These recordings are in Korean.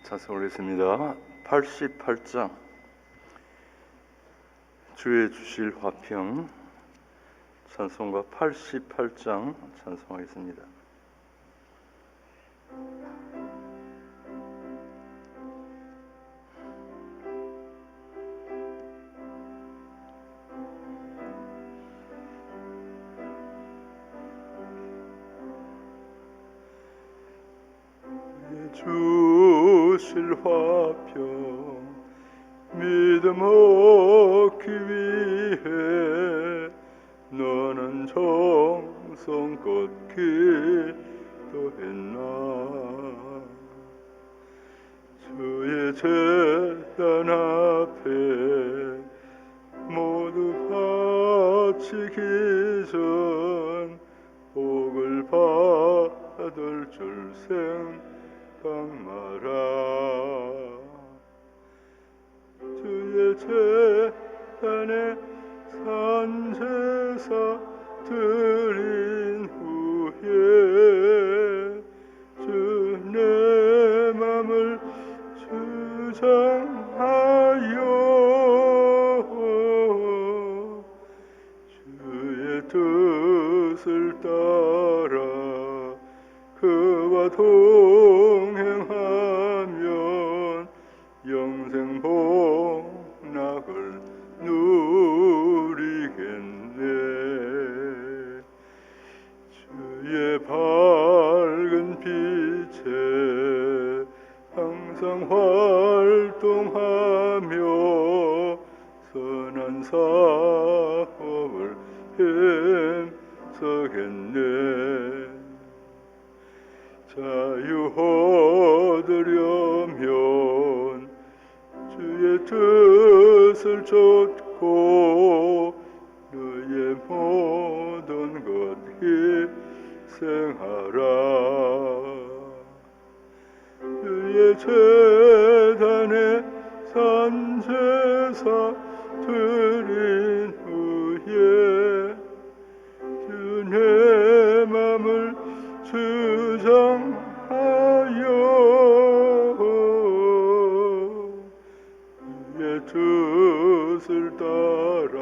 찬송을 했습니다. 88장 주의 주실 화평 찬송가 88장 찬송하겠습니다. 주실 화평 믿음 얻기 위해 너는 정성껏 기도했나. 주의 제단 앞에 모두 바치기 전 복을 받을 줄 생각 마라. 주의 제단에 산제사 드린 후에 주 내 맘을 주장하여 주의 뜻을 따라 그와 동행하면 영생 복락을 누리겠네. 주의 밝은 빛에 항상 활동하며 선한 사업을 힘쓰겠네. 자유 얻으려면 주의 뜻을 좇고 너의 모든 것 희생하라. 주의 제단에 산제사 드린 후에 주 내 맘을 주장하여 그의 뜻을 따라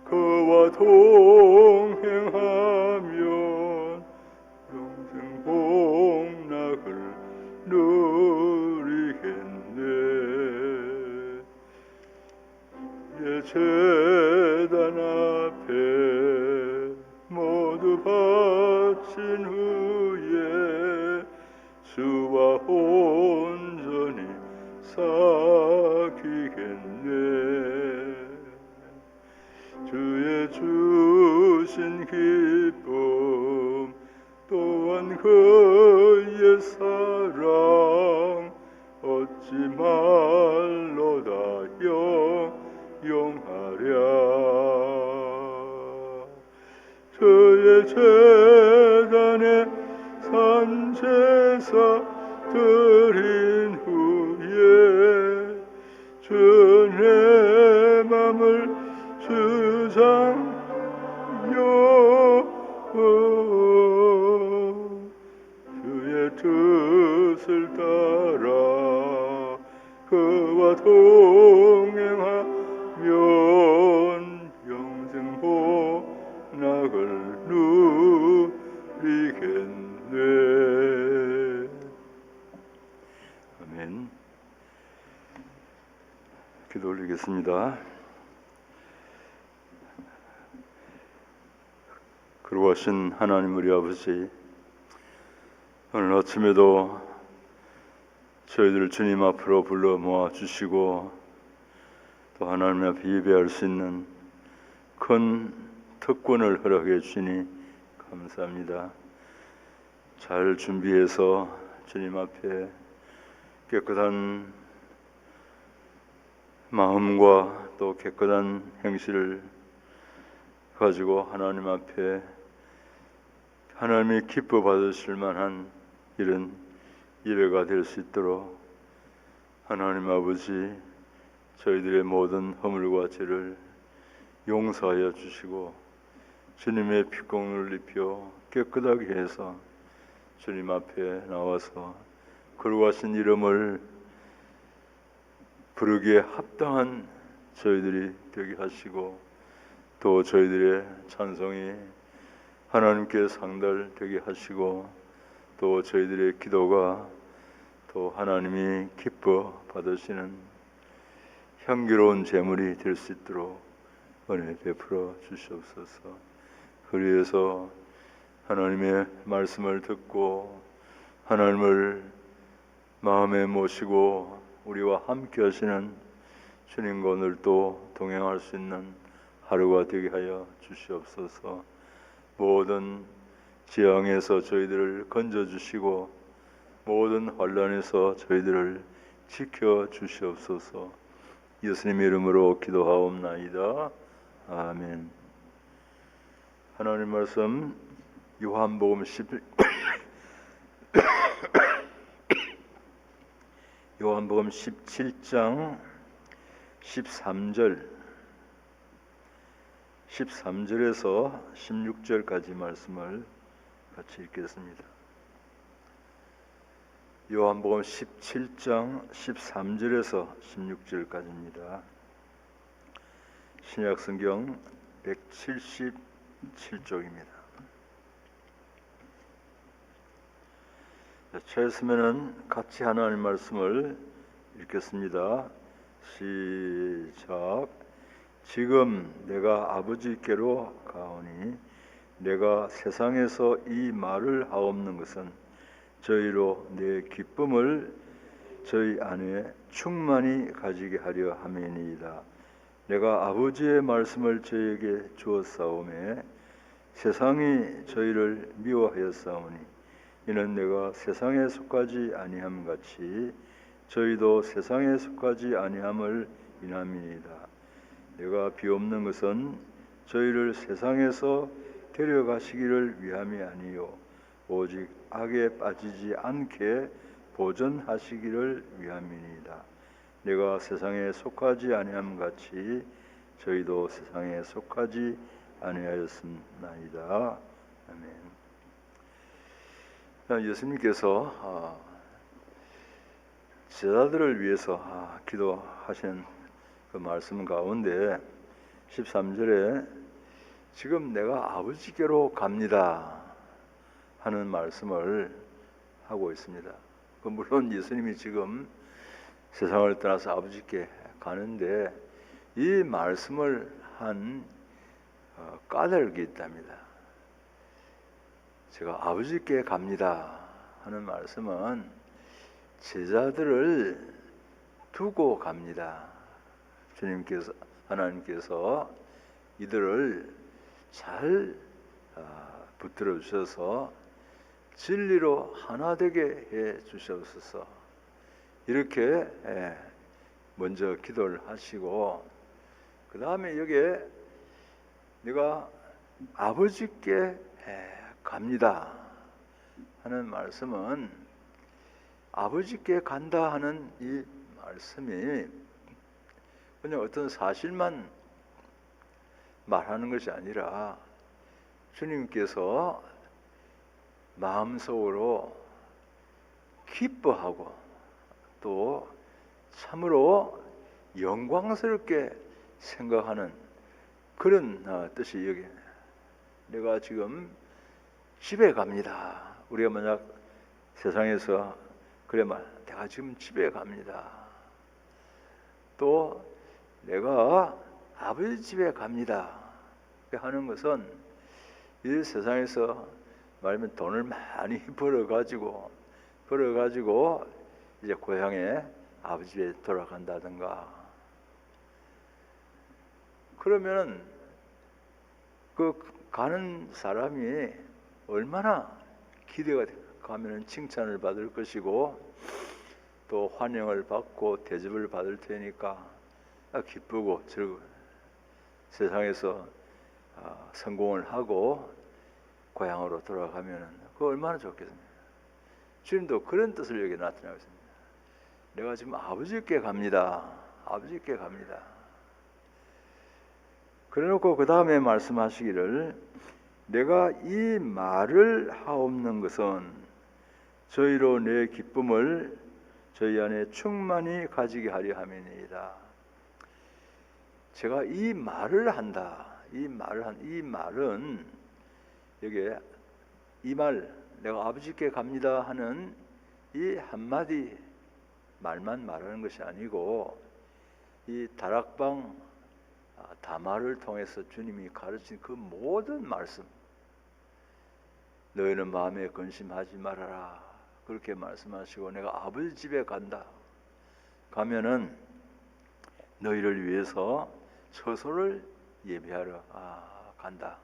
그와 동행하면 영생 복락을 누리겠네. 그의 제단 앞에 모두 바친 후에 주와 온전히 사귀겠네. 주의 주신 기쁨 또한 그의 사랑 얻지 말로다 영영하랴. 주의 제단에 산제사 드린 후에 주 내 맘을 주장하여 주의 뜻을 따라 그와 동행하면 영생 복락을 누리겠네. 아멘. 기도 올리겠습니다. 거룩하신 하나님 우리 아버지, 오늘 아침에도 저희들을 주님 앞으로 불러 모아주시고 또 하나님 앞에 예배할 수 있는 큰 특권을 허락해 주시니 감사합니다. 잘 준비해서 주님 앞에 깨끗한 마음과 또 깨끗한 행실을 가지고 하나님 앞에 하나님이 기뻐 받으실 만한 이런 예배가 될 수 있도록 하나님 아버지 저희들의 모든 허물과 죄를 용서하여 주시고 주님의 피공을 입혀 깨끗하게 해서 주님 앞에 나와서 거룩하신 이름을 부르기에 합당한 저희들이 되게 하시고, 또 저희들의 찬송이 하나님께 상달되게 하시고, 또 저희들의 기도가 또 하나님이 기뻐 받으시는 향기로운 제물이 될 수 있도록 은혜 베풀어 주시옵소서. 그리해서 하나님의 말씀을 듣고 하나님을 마음에 모시고 우리와 함께 하시는 주님과 오늘도 동행할 수 있는 하루가 되게 하여 주시옵소서. 모든 재앙에서 저희들을 건져주시고 모든 환난에서 저희들을 지켜주시옵소서. 예수님의 이름으로 기도하옵나이다. 아멘. 하나님 말씀 요한복음 17장 13절에서 16절까지 말씀을 같이 읽겠습니다. 요한복음 17장 13절에서 16절까지입니다. 신약성경 177쪽입니다. 차였으면 같이 하나님 말씀을 읽겠습니다. 시작. 지금 내가 아버지께로 가오니 내가 세상에서 이 말을 하옵는 것은 저희로 내 기쁨을 저희 안에 충만히 가지게 하려 함이니이다. 내가 아버지의 말씀을 저희에게 주었사오매 세상이 저희를 미워하였사오니 이는 내가 세상에 속하지 아니함 같이 저희도 세상에 속하지 아니함을 인함이니이다. 내가 비옵는 것은 저희를 세상에서 데려가시기를 위함이 아니요 오직 악에 빠지지 않게 보전하시기를 위함이니이다. 내가 세상에 속하지 아니함 같이 저희도 세상에 속하지 아니하였습나이다. 아멘. 예수님께서 제자들을 위해서 기도하신 그 말씀 가운데 13절에 지금 내가 아버지께로 갑니다 하는 말씀을 하고 있습니다. 물론 예수님이 지금 세상을 떠나서 아버지께 가는데 이 말씀을 한 까닭이 있답니다. 제가 아버지께 갑니다 하는 말씀은 제자들을 두고 갑니다. 주님께서 하나님께서 이들을 잘 붙들어 주셔서 진리로 하나 되게 해 주시옵소서. 이렇게 먼저 기도를 하시고 그 다음에 여기에 내가 아버지께 갑니다 하는 말씀은 아버지께 간다 하는 이 말씀이 그냥 어떤 사실만 말하는 것이 아니라 주님께서 마음속으로 기뻐하고 또 참으로 영광스럽게 생각하는 그런 뜻이 여기 내가 지금 집에 갑니다. 우리가 만약 세상에서 그래 말 내가 지금 집에 갑니다. 또 내가 아버지 집에 갑니다 하는 것은 이 세상에서 말하면 돈을 많이 벌어가지고 이제 고향에 아버지 집에 돌아간다든가 그러면 그 가는 사람이 얼마나 기대가 가면은 칭찬을 받을 것이고 또 환영을 받고 대접을 받을 테니까 기쁘고 즐거워 세상에서 성공을 하고 고향으로 돌아가면은 그거 얼마나 좋겠습니까? 주님도 그런 뜻을 여기 나타내고 있습니다. 내가 지금 아버지께 갑니다. 아버지께 갑니다. 그래놓고 그 다음에 말씀하시기를 내가 이 말을 하옵는 것은 저희로 내 기쁨을 저희 안에 충만히 가지게 하려 함이니이다. 제가 이 말을 한다. 이 말은 여기에 이 말 내가 아버지께 갑니다 하는 이 한마디 말만 말하는 것이 아니고 이 다락방 담화를 통해서 주님이 가르친 그 모든 말씀, 너희는 마음에 근심하지 말아라 그렇게 말씀하시고, 내가 아버지 집에 간다. 가면은 너희를 위해서 처소를 예비하러 간다.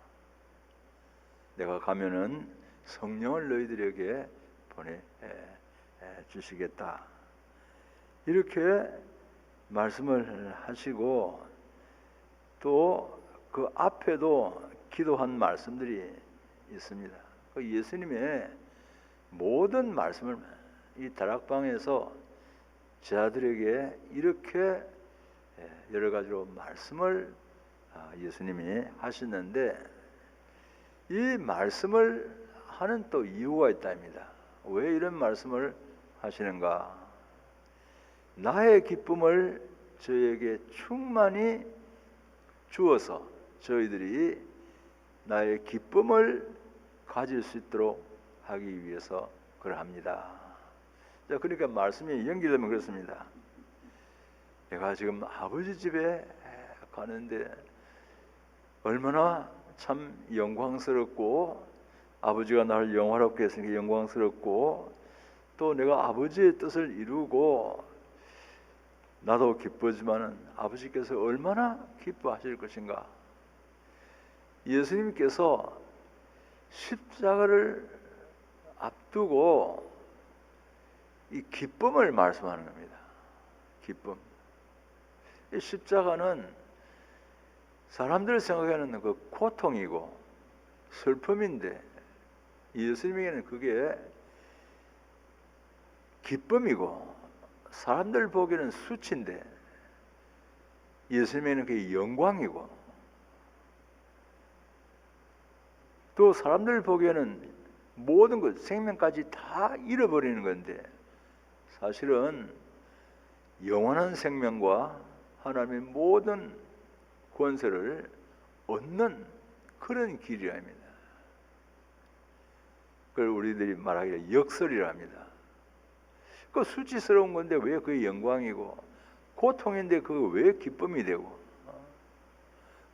내가 가면은 성령을 너희들에게 보내 주시겠다. 이렇게 말씀을 하시고, 또 그 앞에도 기도한 말씀들이 있습니다. 그 예수님의 모든 말씀을 이 다락방에서 제자들에게 이렇게 여러 가지로 말씀을 예수님이 하시는데, 이 말씀을 하는 또 이유가 있답니다. 왜 이런 말씀을 하시는가? 나의 기쁨을 저에게 충만히 주어서 저희들이 나의 기쁨을 가질 수 있도록 하기 위해서 그러합니다. 자, 그러니까 말씀이 연결되면 그렇습니다. 내가 지금 아버지 집에 가는데 얼마나 참 영광스럽고, 아버지가 나를 영화롭게 했으니까 영광스럽고, 또 내가 아버지의 뜻을 이루고 나도 기쁘지만은 아버지께서 얼마나 기뻐하실 것인가. 예수님께서 십자가를 앞두고 이 기쁨을 말씀하는 겁니다. 기쁨. 이 십자가는 사람들 생각하는 그 고통이고 슬픔인데, 예수님에게는 그게 기쁨이고, 사람들 보기에는 수치인데 예수님에게는 그게 영광이고, 또 사람들 보기에는 모든 것, 생명까지 다 잃어버리는 건데, 사실은 영원한 생명과 하나님의 모든 권세를 얻는 그런 길이랍니다. 그걸 우리들이 말하기에 역설이라 합니다. 그 수치스러운 건데 왜 그게 영광이고, 고통인데 그거 왜 기쁨이 되고,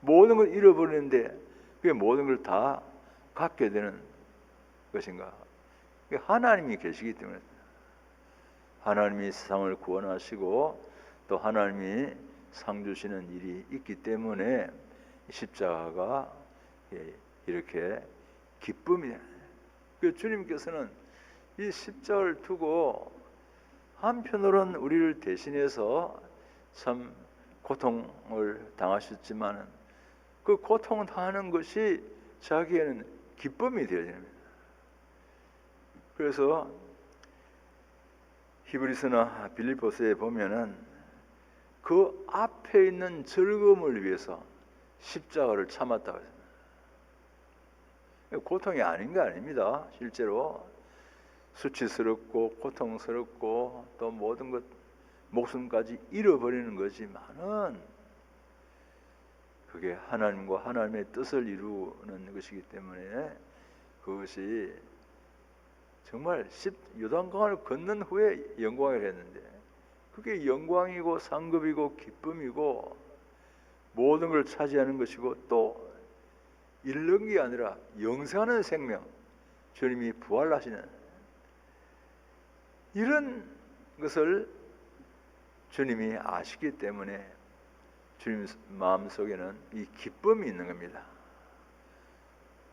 모든 걸 잃어버리는데 그게 모든 걸 다 갖게 되는 것인가? 하나님이 계시기 때문에, 하나님이 세상을 구원하시고 또 하나님이 상 주시는 일이 있기 때문에 십자가가 이렇게 기쁨이에요. 주님께서는 이 십자가를 두고 한편으로는 우리를 대신해서 참 고통을 당하셨지만, 그 고통 당하는 것이 자기에는 기쁨이 되어집니다. 그래서 히브리서나 빌립보서에 보면은 그 앞에 있는 즐거움을 위해서 십자가를 참았다고 했습니다. 고통이 아닌 게 아닙니다. 실제로 수치스럽고 고통스럽고 또 모든 것, 목숨까지 잃어버리는 거지만은 그게 하나님과 하나님의 뜻을 이루는 것이기 때문에 그것이 정말 요단강을 건넌 후에 영광을 했는데, 그게 영광이고 상급이고 기쁨이고 모든 걸 차지하는 것이고, 또 잃는 게 아니라 영생하는 생명, 주님이 부활하시는 이런 것을 주님이 아시기 때문에 주님 마음속에는 이 기쁨이 있는 겁니다.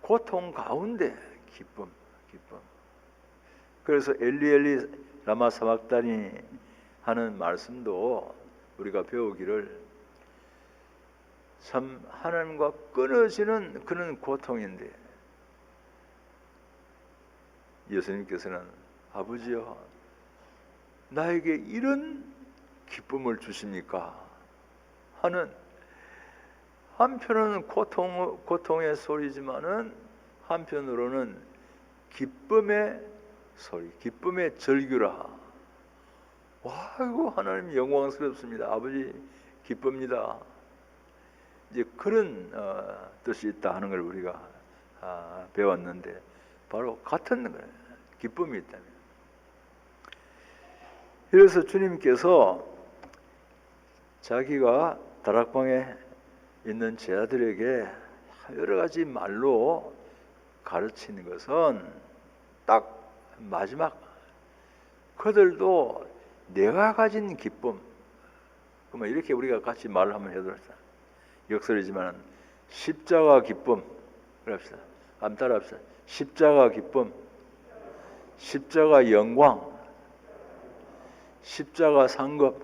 고통 가운데 기쁨. 그래서 엘리 엘리 라마 사박다니 하는 말씀도 우리가 배우기를, 참 하나님과 끊어지는 그런 고통인데 예수님께서는 아버지여 나에게 이런 기쁨을 주십니까? 하는, 한편으로는 고통의 소리지만은 한편으로는 기쁨의 소리, 기쁨의 절규라. 와, 이거 하나님 영광스럽습니다. 아버지 기쁩니다. 이제 그런 뜻이 있다 하는 걸 우리가 배웠는데, 바로 같은 거예요. 기쁨이 있다면. 그래서 주님께서 자기가 다락방에 있는 제자들에게 여러 가지 말로 가르치는 것은 딱 마지막, 그들도 내가 가진 기쁨, 그러면 이렇게 우리가 같이 말을 한번 해드립시다. 역설이지만 십자가 기쁨, 그럽시다. 한번 따라합시다. 십자가 기쁨, 십자가 영광, 십자가 상급,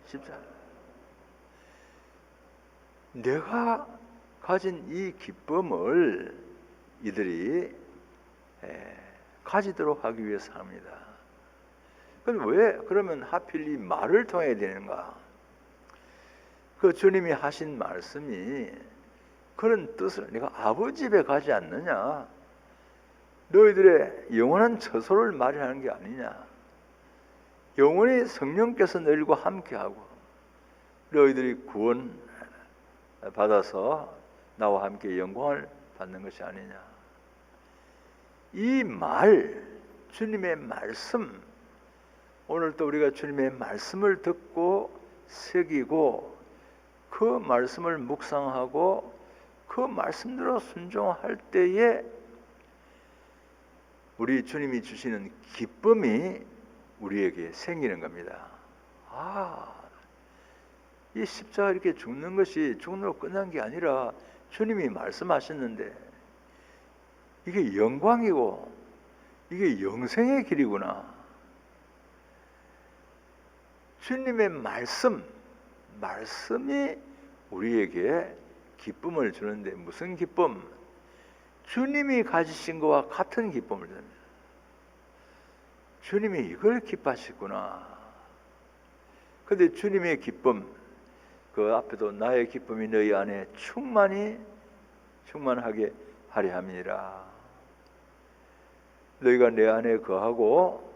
십자가. 내가 가진 이 기쁨을 이들이 가지도록 하기 위해서 합니다. 그럼 왜 그러면 하필 이 말을 통해야 되는가? 그 주님이 하신 말씀이 그런 뜻을, 내가 아버지 집에 가지 않느냐, 너희들의 영원한 처소를 마련하는 게 아니냐, 영원히 성령께서 너희들과 함께하고 너희들이 구원 받아서 나와 함께 영광을 받는 것이 아니냐. 이 말, 주님의 말씀, 오늘 또 우리가 주님의 말씀을 듣고 새기고 그 말씀을 묵상하고 그 말씀대로 순종할 때에 우리 주님이 주시는 기쁨이 우리에게 생기는 겁니다. 이 십자가 이렇게 죽는 것이 죽음으로 끝난 게 아니라 주님이 말씀하셨는데 이게 영광이고 이게 영생의 길이구나. 주님의 말씀이 우리에게 기쁨을 주는데, 무슨 기쁨? 주님이 가지신 것과 같은 기쁨을 줍니다. 주님이 이걸 기뻐하셨구나. 그런데 주님의 기쁨, 그 앞에도 나의 기쁨이 너희 안에 충만하게 하려 함이니라. 너희가 내 안에 거하고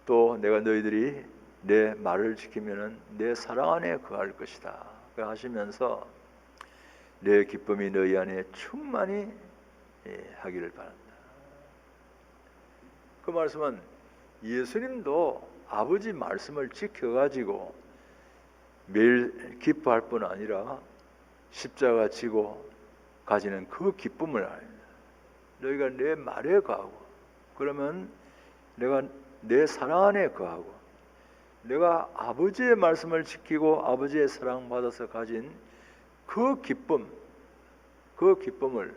또 내가 너희들이 내 말을 지키면은 내 사랑 안에 거할 것이다. 하시면서 내 기쁨이 너희 안에 충만히 하기를 바란다. 그 말씀은 예수님도 아버지 말씀을 지켜가지고 매일 기뻐할 뿐 아니라 십자가 지고 가지는 그 기쁨을 알아요. 너희가 내 말에 거하고, 그러면 내가 내 사랑 안에 거하고, 내가 아버지의 말씀을 지키고 아버지의 사랑 받아서 가진 그 기쁨, 그 기쁨을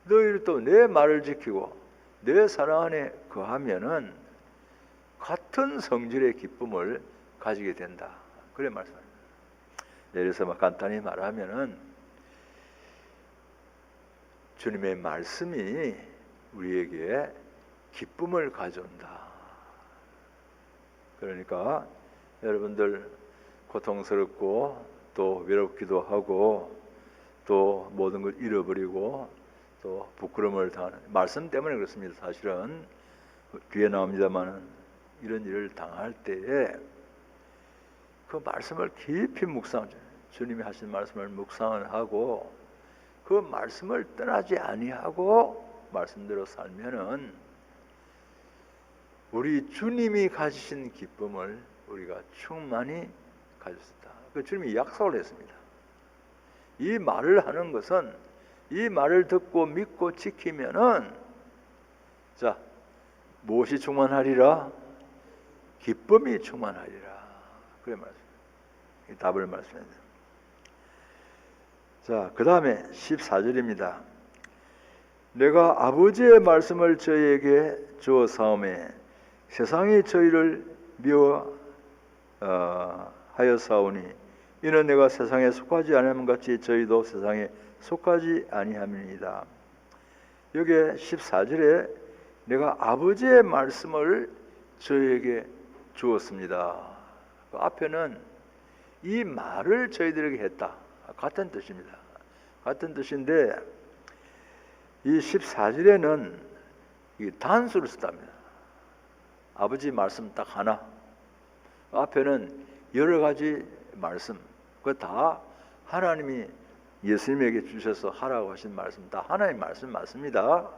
너희를 또 내 말을 지키고 내 사랑 안에 거하면은 같은 성질의 기쁨을 가지게 된다. 그래 말씀합니다. 예를 들어서 간단히 말하면은 주님의 말씀이 우리에게 기쁨을 가져온다. 그러니까 여러분들 고통스럽고 또 외롭기도 하고 또 모든 걸 잃어버리고 또 부끄러움을 당하는 말씀 때문에 그렇습니다. 사실은 뒤에 나옵니다만 이런 일을 당할 때에 그 말씀을 깊이 주님이 하신 말씀을 묵상을 하고 그 말씀을 떠나지 아니하고 말씀대로 살면은 우리 주님이 가지신 기쁨을 우리가 충만히 가졌다. 그 주님이 약속을 했습니다. 이 말을 하는 것은 이 말을 듣고 믿고 지키면은 자, 무엇이 충만하리라? 기쁨이 충만하리라. 그래 말씀. 답을 말씀해요. 자, 그 다음에 14절입니다. 내가 아버지의 말씀을 저희에게 주었사오매 세상이 저희를 미워하였사오니 이는 내가 세상에 속하지 아니함 같이 저희도 세상에 속하지 아니함이니이다. 여기 14절에 내가 아버지의 말씀을 저희에게 주었습니다. 그 앞에는 이 말을 저희들에게 했다. 같은 뜻입니다. 같은 뜻인데 이 14절에는 이 단수를 썼답니다. 아버지 말씀 딱 하나. 앞에는 여러 가지 말씀. 그거 다 하나님이 예수님에게 주셔서 하라고 하신 말씀 다 하나님 말씀 맞습니다.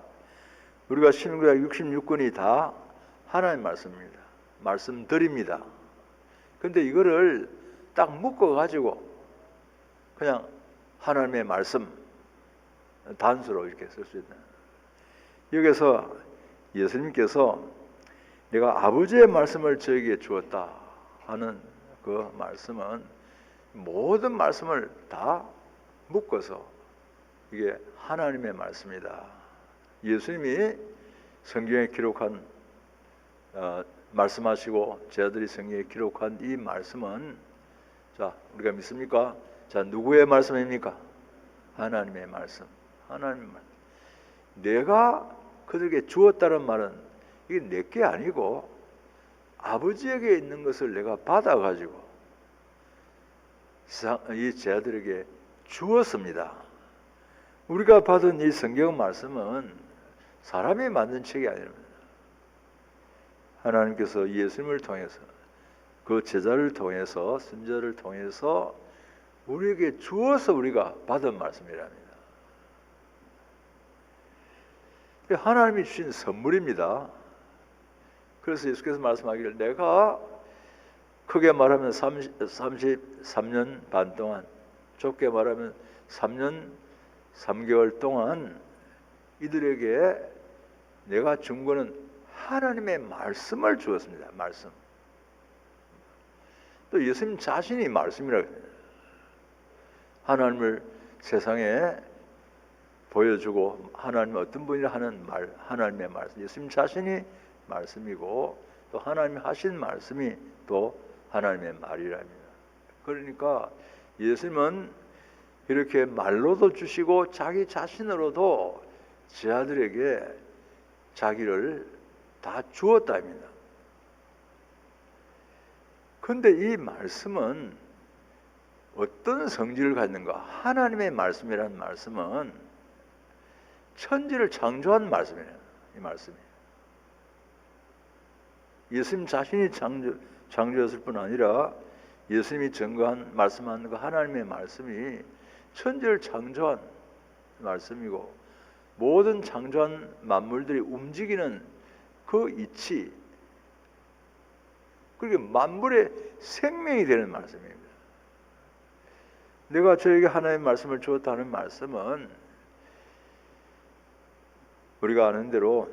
우리가 신구약 66권이 다 하나님 말씀입니다. 말씀드립니다. 근데 이거를 딱 묶어가지고 그냥 하나님의 말씀 단수로 이렇게 쓸 수 있다. 여기서 예수님께서 내가 아버지의 말씀을 저에게 주었다 하는 그 말씀은 모든 말씀을 다 묶어서 이게 하나님의 말씀이다. 예수님이 성경에 기록한 말씀하시고 제 아들이 성경에 기록한 이 말씀은 자 우리가 믿습니까? 자 누구의 말씀입니까? 하나님의 말씀. 하나님의 말씀. 내가 그들에게 주었다는 말은 이게 내게 아니고 아버지에게 있는 것을 내가 받아가지고 이 제 아들에게 주었습니다. 우리가 받은 이 성경 말씀은 사람이 만든 책이 아닙니다. 하나님께서 예수님을 통해서 그 제자를 통해서 선지자를 통해서 우리에게 주어서 우리가 받은 말씀이랍니다. 하나님이 주신 선물입니다. 그래서 예수께서 말씀하기를 내가 크게 말하면 33년 반 동안 좁게 말하면 3년 3개월 동안 이들에게 내가 준 거는 하나님의 말씀을 주었습니다. 말씀. 또 예수님 자신이 말씀이라고 합니다. 하나님을 세상에 보여주고 하나님 어떤 분이라 하는 말, 하나님의 말씀. 예수님 자신이 말씀이고 또 하나님이 하신 말씀이 또 하나님의 말이랍니다. 그러니까 예수님은 이렇게 말로도 주시고 자기 자신으로도 제 아들에게 자기를 다 주었다입니다. 그런데 이 말씀은 어떤 성질을 갖는가? 하나님의 말씀이라는 말씀은 천지를 창조한 말씀이에요. 이 말씀이. 예수님 자신이 창조했을 뿐 아니라 예수님이 증거한 말씀하는 그 하나님의 말씀이 천지를 창조한 말씀이고 모든 창조한 만물들이 움직이는 그 이치 그게 만물의 생명이 되는 말씀입니다. 내가 저에게 하나님의 말씀을 주었다는 말씀은 우리가 아는 대로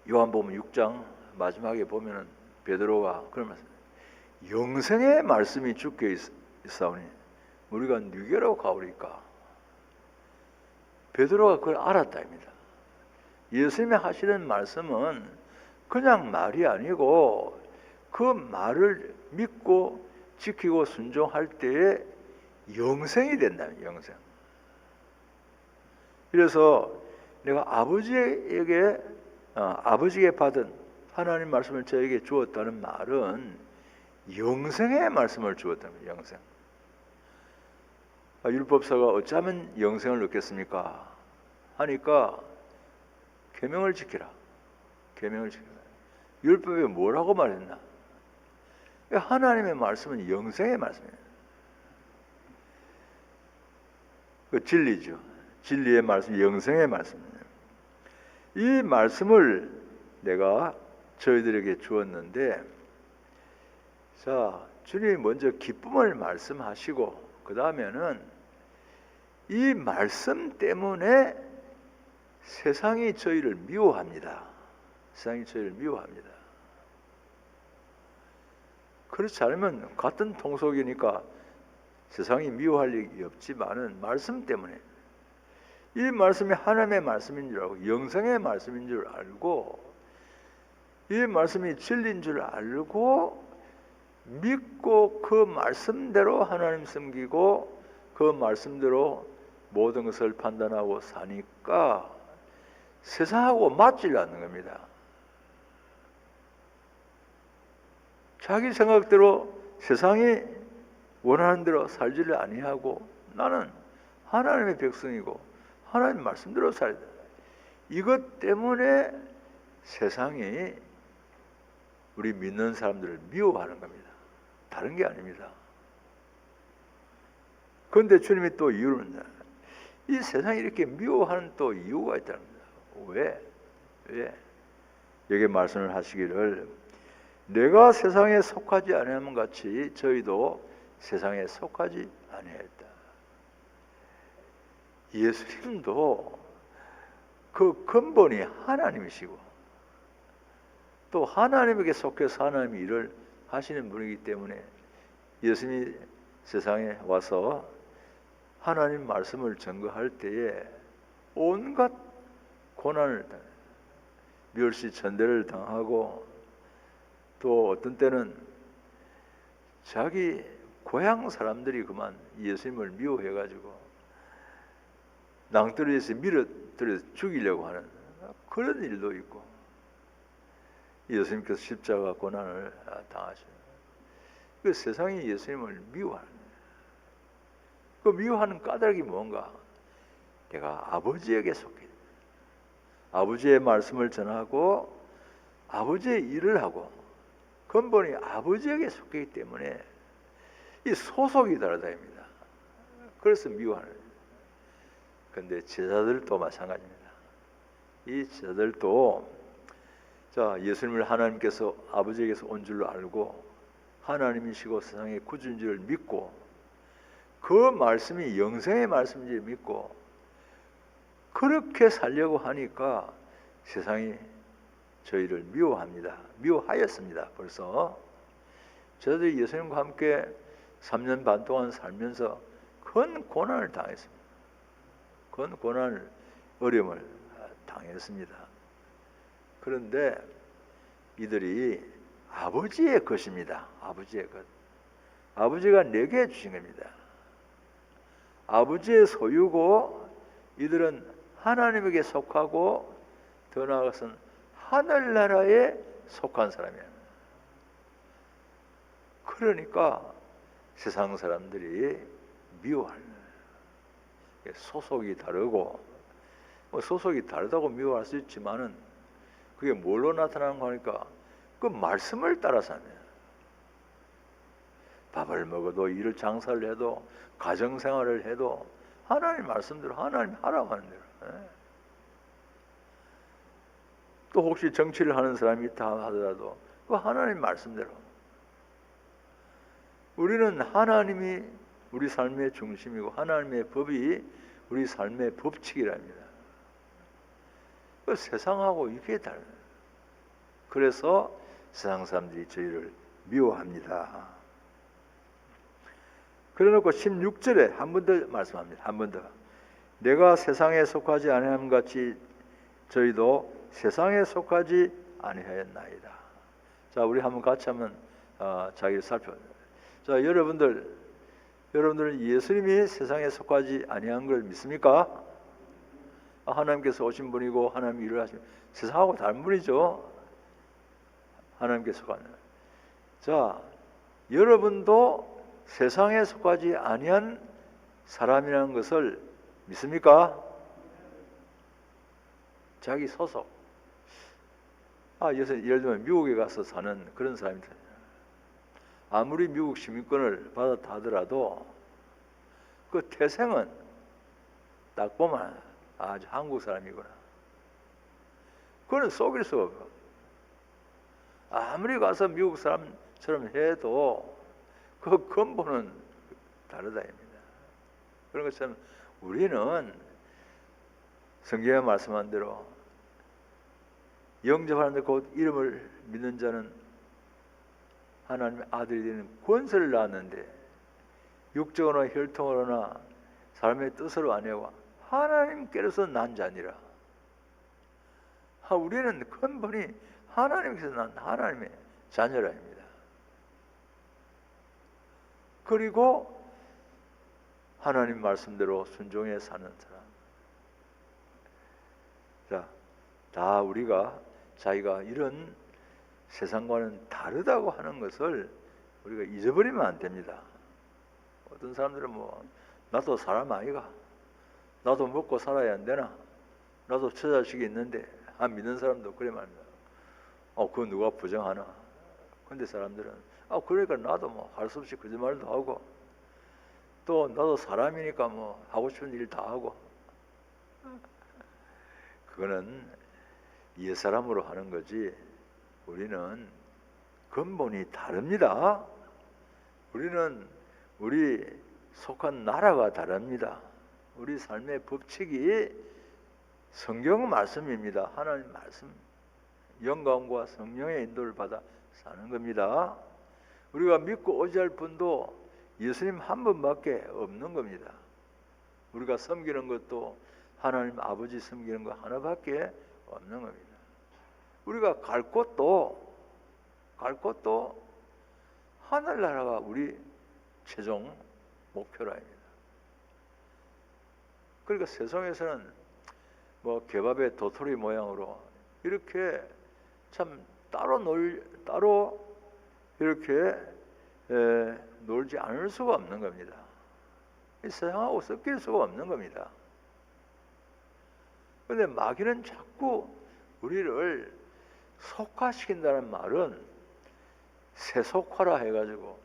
요한복음 6장 마지막에 보면은 베드로가 그런 말씀 영생의 말씀이 주께 있사오니 우리가 누구로 가오리까? 베드로가 그걸 알았다입니다. 예수님이 하시는 말씀은 그냥 말이 아니고 그 말을 믿고 지키고 순종할 때에 영생이 된다면 영생. 그래서 내가 아버지에게 받은 하나님 말씀을 저에게 주었다는 말은 영생의 말씀을 주었다는 거예요. 영생. 율법사가 어쩌면 영생을 얻겠습니까? 하니까 계명을 지키라. 계명을 지키라. 율법에 뭐라고 말했나? 하나님의 말씀은 영생의 말씀이에요. 그 진리죠. 진리의 말씀, 영생의 말씀이에요. 이 말씀을 내가 저희들에게 주었는데, 자, 주님이 먼저 기쁨을 말씀하시고, 그 다음에는 이 말씀 때문에 세상이 저희를 미워합니다. 세상이 저희를 미워합니다. 그렇지 않으면 같은 통속이니까 세상이 미워할 일이 없지만은 말씀 때문에 이 말씀이 하나님의 말씀인 줄 알고 영생의 말씀인 줄 알고 이 말씀이 진리인 줄 알고 믿고 그 말씀대로 하나님 섬기고 그 말씀대로 모든 것을 판단하고 사니까 세상하고 맞지 않는 겁니다. 자기 생각대로 세상이 원하는 대로 살지를 아니하고 나는 하나님의 백성이고 하나님 말씀대로 살다. 이것 때문에 세상이 우리 믿는 사람들을 미워하는 겁니다. 다른 게 아닙니다. 그런데 주님이 또 이유는 이 세상이 이렇게 미워하는 또 이유가 있다는 겁니다. 왜? 여기 말씀을 하시기를 내가 세상에 속하지 아니함 같이 저희도 세상에 속하지 아니하였다. 예수님도 그 근본이 하나님이시고 또 하나님에게 속해서 하나님의 일을 하시는 분이기 때문에 예수님이 세상에 와서 하나님 말씀을 전거할 때에 온갖 고난을 멸시 전대를 당하고 또 어떤 때는 자기 고향 사람들이 그만 예수님을 미워해가지고 낭떠러지에서 밀어들여 죽이려고 하는 그런 일도 있고 예수님께서 십자가 고난을 당하시는 그 세상이 예수님을 미워하는 그 미워하는 까닭이 뭔가 내가 아버지에게 속해 아버지의 말씀을 전하고 아버지의 일을 하고 근본이 아버지에게 속했기 때문에 이 소속이 다르다입니다. 그래서 미워하는 거예요. 그런데 제자들도 마찬가지입니다. 이 제자들도 자 예수님을 하나님께서 아버지에게서 온 줄로 알고 하나님이시고 세상의 구주인 줄 믿고 그 말씀이 영생의 말씀인지 믿고 그렇게 살려고 하니까 세상이 저희를 미워하였습니다. 벌써 저희들이 예수님과 함께 3년 반 동안 살면서 큰 고난을 당했습니다. 큰 고난을 어려움을 당했습니다. 그런데 이들이 아버지의 것입니다. 아버지의 것. 아버지가 내게 주신 겁니다. 아버지의 소유고 이들은 하나님에게 속하고 더 나아가서는 하늘나라에 속한 사람이야. 그러니까 세상 사람들이 미워하는 거예요. 소속이 다르고 뭐 소속이 다르다고 미워할 수 있지만은 그게 뭘로 나타나는 거니까 그 말씀을 따라서 하면 밥을 먹어도 일을 장사를 해도 가정생활을 해도 하나님 말씀대로 하나님 하라고 하는 대로 또 혹시 정치를 하는 사람이 있다 하더라도 그 하나님 말씀대로 우리는 하나님이 우리 삶의 중심이고 하나님의 법이 우리 삶의 법칙이랍니다. 그 세상하고 이게 달라요. 그래서 세상 사람들이 저희를 미워합니다. 그래놓고 16절에 한 번 더 말씀합니다. 한 번 더. 내가 세상에 속하지 아니함 같이 저희도 세상에 속하지 아니하였나이다. 자, 우리 한번 같이 한번 자기를 살펴보자. 자, 여러분들은 예수님이 세상에 속하지 아니한 걸 믿습니까? 하나님께서 오신 분이고 하나님 일을 하시면 세상하고 다른 분이죠. 하나님께서 속하는. 자, 여러분도 세상에 속하지 아니한 사람이라는 것을 믿습니까? 자기 소속. 예를 들면 미국에 가서 사는 그런 사람입니다. 아무리 미국 시민권을 받았다 하더라도 그 태생은 딱 보면 아주 한국 사람이구나. 그거는 속일 수가 없고 아무리 가서 미국 사람처럼 해도 그 근본은 다르다입니다. 그런 것처럼 우리는 성경에 말씀한 대로 영접하는데 곧 이름을 믿는 자는 하나님의 아들이 되는 권세를 낳았는데 육적으로나 혈통으로나 사람의 뜻으로 아니고 하나님께로서 난 자니라. 우리는 근본이 하나님께서 난 하나님의 자녀라입니다. 그리고 하나님 말씀대로 순종해 사는 사람. 자, 다 우리가 자기가 이런 세상과는 다르다고 하는 것을 우리가 잊어버리면 안 됩니다. 어떤 사람들은 나도 사람 아이가 나도 먹고 살아야 안 되나? 나도 처자식이 있는데 믿는 사람도 그래 말입니다. 그거 누가 부정하나? 근데 사람들은 그러니까 나도 뭐 할 수 없이 거짓말도 하고 또 나도 사람이니까 뭐 하고 싶은 일 다 하고. 그거는 옛사람으로 하는 거지 우리는 근본이 다릅니다. 우리는 우리 속한 나라가 다릅니다. 우리 삶의 법칙이 성경 말씀입니다. 하나님 말씀, 영감과 성령의 인도를 받아 사는 겁니다. 우리가 믿고 의지할 분도 예수님 한 분밖에 없는 겁니다. 우리가 섬기는 것도 하나님 아버지 섬기는 거 하나밖에 없는 겁니다. 우리가 갈 곳도 하늘나라가 우리 최종 목표라입니다. 그러니까 세상에서는 뭐 개밥의 도토리 모양으로 이렇게 참 따로 이렇게 놀지 않을 수가 없는 겁니다. 이 세상하고 섞일 수가 없는 겁니다. 그런데 마귀는 자꾸 우리를 속화시킨다는 말은 세속화라 해가지고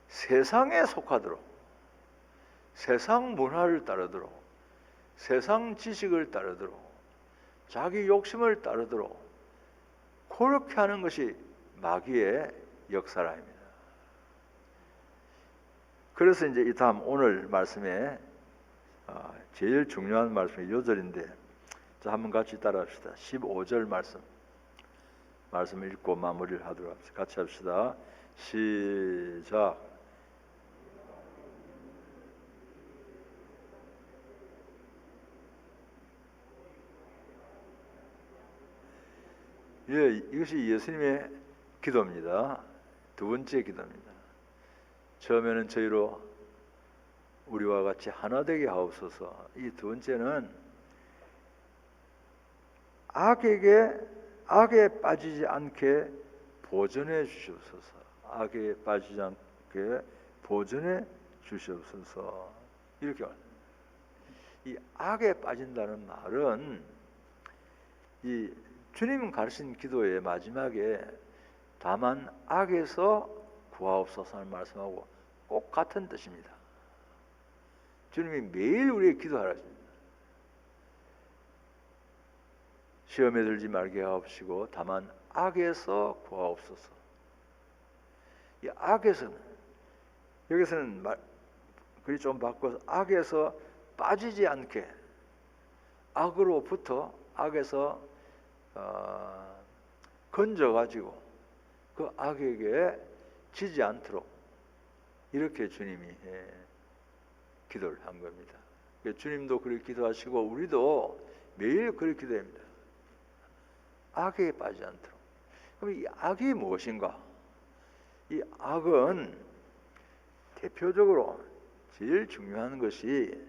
세상에 속하도록, 세상 문화를 따르도록, 세상 지식을 따르도록, 자기 욕심을 따르도록 그렇게 하는 것이 마귀의 역사라입니다. 그래서 이제 이 다음 오늘 말씀에 제일 중요한 말씀이 요절인데, 자 한번 같이 따라합시다. 15절 말씀 읽고 마무리를 하도록 합시다. 같이 합시다. 시작. 예, 이것이 예수님의 기도입니다. 두 번째 기도입니다. 처음에는 저희로 우리와 같이 하나 되게 하옵소서. 이 두 번째는 악에 빠지지 않게 보존해 주시옵소서. 악에 빠지지 않게 보존해 주시옵소서. 이렇게 말합니다. 이 악에 빠진다는 말은 이 주님 가르친 기도의 마지막에 다만 악에서 구하옵소서 하는 말씀하고 꼭 같은 뜻입니다. 주님이 매일 우리에게 기도하라 하십니다. 시험에 들지 말게 하옵시고 다만 악에서 구하옵소서. 이 악에서는, 여기서는 글이 좀 바꿔서 악에서 빠지지 않게, 악으로부터 악에서 건져가지고 그 악에게 지지 않도록 이렇게 주님이 기도를 한 겁니다. 주님도 그렇게 기도하시고 우리도 매일 그렇게 기도합니다. 악에 빠지지 않도록. 그럼 이 악이 무엇인가? 이 악은 대표적으로 제일 중요한 것이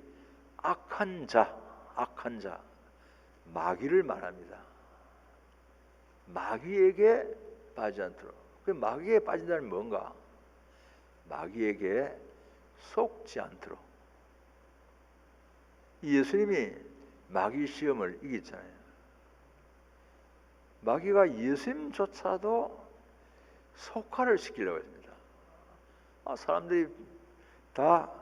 악한 자, 마귀를 말합니다. 마귀에게 빠지지 않도록. 그 마귀에 빠진다는 뭔가? 마귀에게 속지 않도록. 예수님이 마귀 시험을 이겼잖아요. 마귀가 예수님조차도 속화를 시키려고 했습니다. 사람들이 다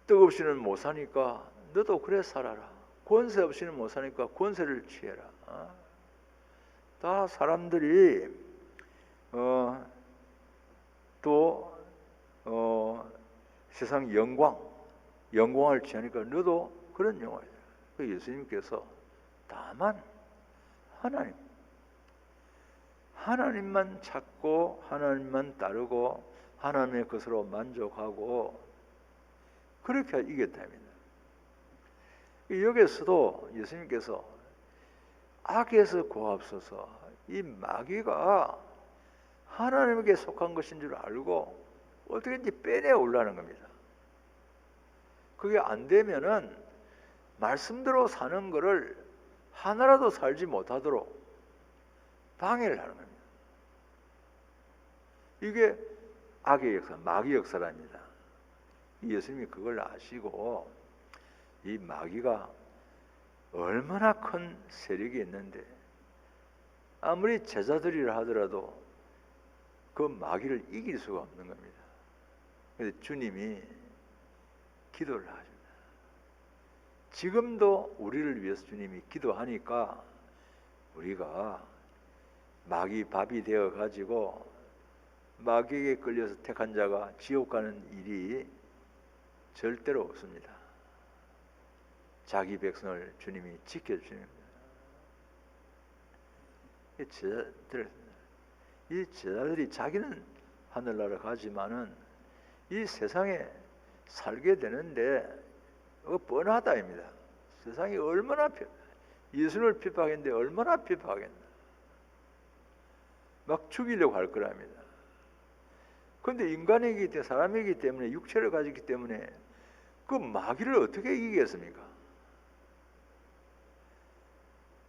떡 없이는 못 사니까 너도 그래 살아라. 권세 없이는 못 사니까 권세를 취해라. 다 사람들이 세상 영광을 취하니까 너도 그런 영광이야. 그 예수님께서 다만 하나님만 찾고 하나님만 따르고 하나님의 것으로 만족하고 그렇게 이겼답니다. 여기서도 예수님께서 악에서 구하옵소서, 이 마귀가 하나님에게 속한 것인 줄 알고 어떻게든지 빼내오려는 겁니다. 그게 안 되면은 말씀대로 사는 것을 하나라도 살지 못하도록 방해를 하는 겁니다. 이게 악의 역사, 마귀 역사랍니다. 예수님이 그걸 아시고 이 마귀가 얼마나 큰 세력이 있는데 아무리 제자들이라 하더라도 그 마귀를 이길 수가 없는 겁니다. 그래서 주님이 기도를 하십니다. 지금도 우리를 위해서 주님이 기도하니까 우리가 마귀 밥이 되어 가지고 마귀에게 끌려서 택한 자가 지옥 가는 일이 절대로 없습니다. 자기 백성을 주님이 지켜주십니다. 이 제자들이 자기는 하늘나라 가지만은 이 세상에 살게 되는데 뻔하다입니다. 세상이 얼마나 예수를 핍박했는데 얼마나 핍박했나. 막 죽이려고 할 거랍니다. 그런데 인간이기 때문에, 사람이기 때문에, 육체를 가지기 때문에 그 마귀를 어떻게 이기겠습니까?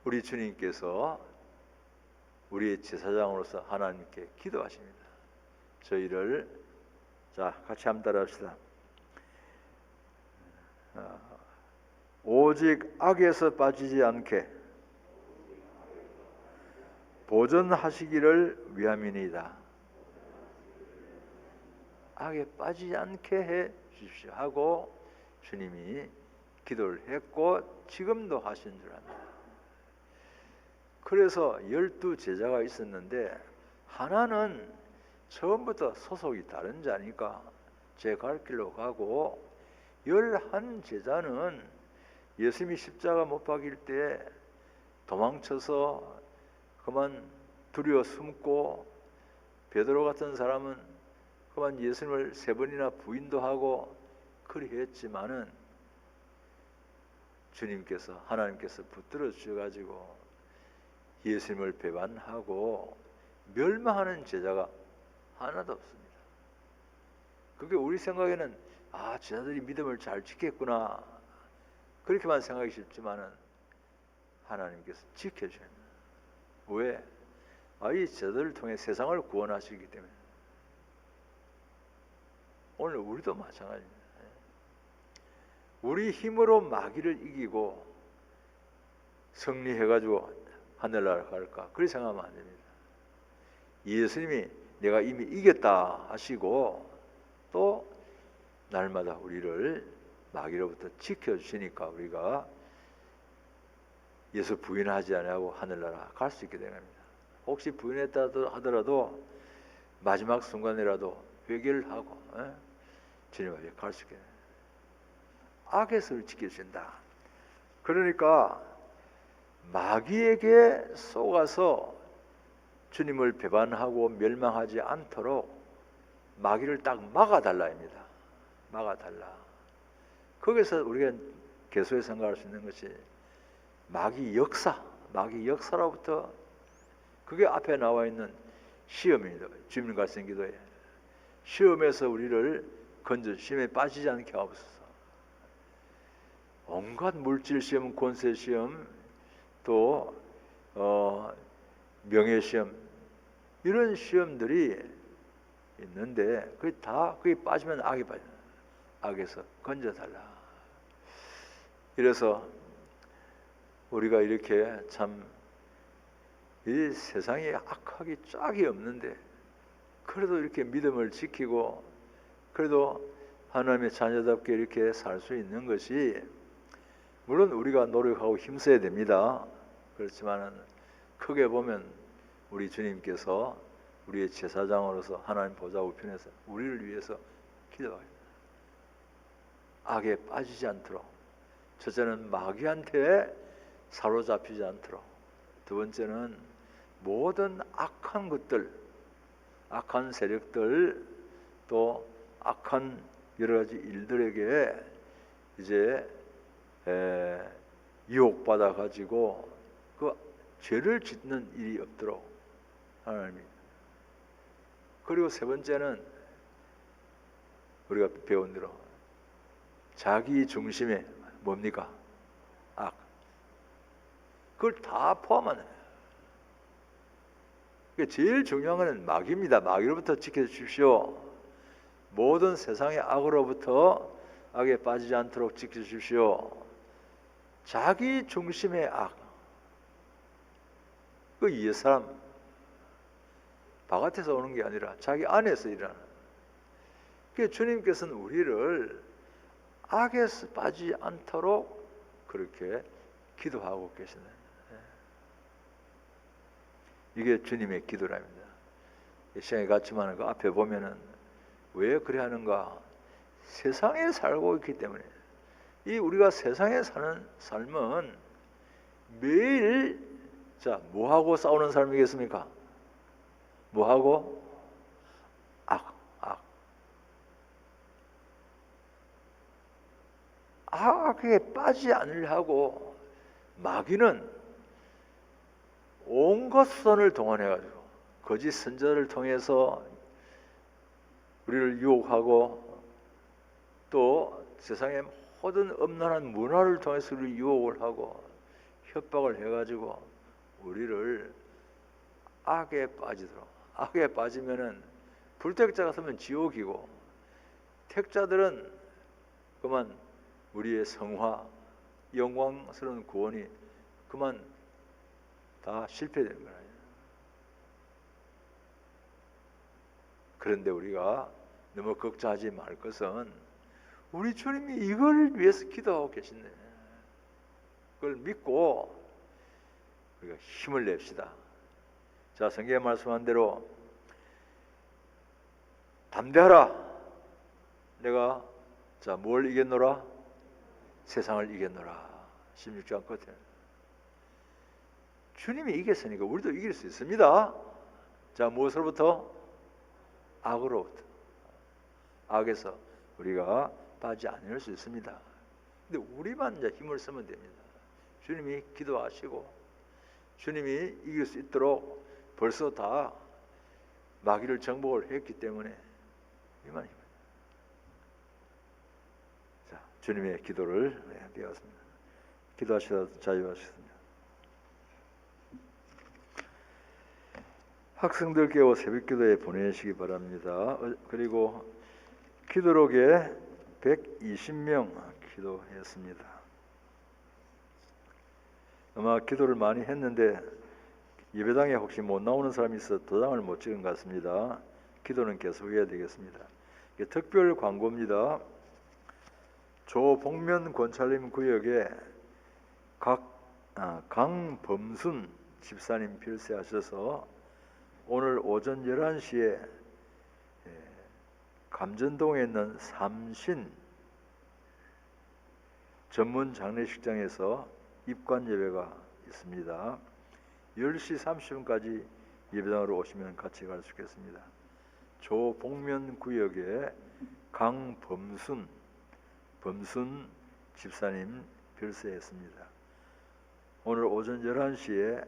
우리 주님께서 우리의 제사장으로서 하나님께 기도하십니다. 저희를 같이 한번 따라합시다. 오직 악에서 빠지지 않게 보존하시기를 위함이니이다. 악에 빠지지 않게 해 주십시오 하고 주님이 기도를 했고 지금도 하신 줄 압니다. 그래서 12 제자가 있었는데 하나는 처음부터 소속이 다른 자니까 제 갈 길로 가고 11 제자는 예수님이 십자가 못 박일 때 도망쳐서 그만 두려워 숨고 베드로 같은 사람은 그만 예수님을 3번이나 부인도 하고 그리했지만은 주님께서 하나님께서 붙들어 주셔가지고 예수님을 배반하고 멸망하는 제자가 하나도 없습니다. 그게 우리 생각에는 제자들이 믿음을 잘 지켰구나 그렇게만 생각이 쉽지만은 하나님께서 지켜줘야 합니다. 왜? 이 제자들을 통해 세상을 구원하시기 때문에. 오늘 우리도 마찬가지입니다. 우리 힘으로 마귀를 이기고 승리해가지고 하늘나라 갈까? 그렇게 생각하면 안 됩니다. 예수님이 내가 이미 이겼다 하시고 또 날마다 우리를 마귀로부터 지켜주시니까 우리가 예수 부인하지 않고 하늘나라 갈 수 있게 되는 겁니다. 혹시 부인했다 하더라도 마지막 순간이라도 회개를 하고 주님 앞에 갈 수 있게 됩니다. 악에서 지켜주신다. 그러니까 마귀에게 속아서 주님을 배반하고 멸망하지 않도록 마귀를 딱 막아달라입니다. 막아달라. 거기서 우리가 개소에 생각할 수 있는 것이 마귀 역사로부터 그게 앞에 나와 있는 시험입니다. 주님 같은 기도에 시험에서 우리를 건져 시험에 빠지지 않게 하옵소서. 온갖 물질 시험, 권세 시험, 또 명예 시험 이런 시험들이 있는데 그게 빠지면 악이 빠져. 악에서 건져달라. 이래서 우리가 이렇게 참 이 세상에 악하기 짝이 없는데 그래도 이렇게 믿음을 지키고 그래도 하나님의 자녀답게 이렇게 살 수 있는 것이 물론 우리가 노력하고 힘써야 됩니다. 그렇지만 크게 보면 우리 주님께서 우리의 제사장으로서 하나님 보좌 우편에서 우리를 위해서 기도합니다. 악에 빠지지 않도록 첫째는 마귀한테 사로잡히지 않도록 두 번째는 모든 악한 것들 악한 세력들 또 악한 여러 가지 일들에게 이제 유혹받아 가지고 그 죄를 짓는 일이 없도록 하나님이. 그리고 세 번째는 우리가 배운 대로 자기 중심에 뭡니까? 악. 그걸 다 포함하는. 그러니까 제일 중요한 것은 마귀입니다. 마귀로부터 지켜주십시오. 모든 세상의 악으로부터 악에 빠지지 않도록 지켜주십시오. 자기 중심의 악. 그 옛사람 바깥에서 오는 게 아니라 자기 안에서 일어나는. 그 주님께서는 우리를 악에서 빠지지 않도록 그렇게 기도하고 계시네. 이게 주님의 기도랍니다. 이 시간에 같지만 그 앞에 보면은 왜 그래 하는가? 세상에 살고 있기 때문에. 이 우리가 세상에 사는 삶은 매일 뭐 하고 싸우는 삶이겠습니까? 뭐 하고? 악에 빠지지 않으려고 마귀는 온갖 수단을 동원해가지고 거짓 선자를 통해서 우리를 유혹하고 또 세상의 모든 음란한 문화를 통해서 우리를 유혹을 하고 협박을 해가지고 우리를 악에 빠지도록. 악에 빠지면은 불택자 같으면 지옥이고 택자들은 그만 우리의 성화, 영광스러운 구원이 그만 다 실패되는 거예요. 그런데 우리가 너무 걱정하지 말 것은 우리 주님이 이걸 위해서 기도하고 계신데 그걸 믿고 우리가 힘을 냅시다. 자, 성경에 말씀한 대로 담대하라. 내가 뭘 이겼노라? 세상을 이겼노라. 16장 끝에 주님이 이겼으니까 우리도 이길 수 있습니다. 자, 무엇으로부터? 악으로부터. 악에서 우리가 빠지지 않을 수 있습니다. 근데 우리만 이제 힘을 쓰면 됩니다. 주님이 기도하시고 주님이 이길 수 있도록 벌써 다 마귀를 정복을 했기 때문에 이만 힘을. 자, 주님의 기도를 배웠습니다. 기도하시다 자유하셨습니다. 학생들 깨워 새벽기도에 보내시기 바랍니다. 그리고 기도록에 120명 기도했습니다. 아마 기도를 많이 했는데 예배당에 혹시 못 나오는 사람이 있어 도장을 못 찍은 것 같습니다. 기도는 계속해야 되겠습니다. 이게 특별 광고입니다. 조복면 권찰림 구역에 강범순 집사님 필세하셔서 오늘 오전 11시에 감전동에 있는 삼신 전문 장례식장에서 입관 예배가 있습니다. 10시 30분까지 예배당으로 오시면 같이 갈 수 있겠습니다. 조복면 구역에 강범순 집사님 별세했습니다. 오늘 오전 11시에